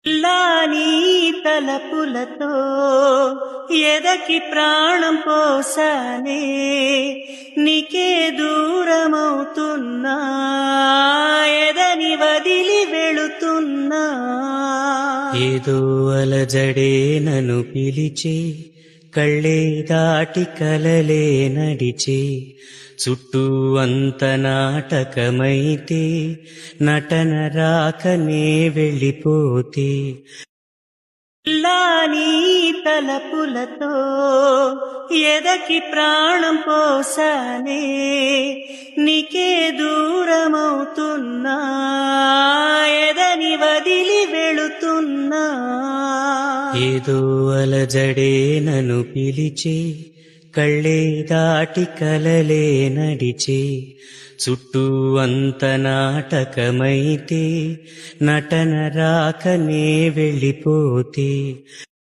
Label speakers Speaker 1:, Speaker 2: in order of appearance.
Speaker 1: లానీ తలపులతో ఎదకి ప్రాణం పోసానే నీకే దూరమవుతున్నా ఎదని వదిలి వెళుతున్నా ఏదో అలజడే నన్ను పిలిచే కళ్ళే దాటి కలలే నడిచే చుట్టూ అంత నాటకమైతే నటన రాకనే వెళ్ళిపోతే లానీ తలపులతో ఎదకి ప్రాణం పోసానే నీకే దూరమవుతున్నా ఎదని వదిలి వెళుతున్నా ఏదో అలజడే నన్ను పిలిచే కళ్ళే దాటి కలలే నడిచే చుట్టూ అంత నాటకమైతే నటన రాకనే వెళ్ళిపోతే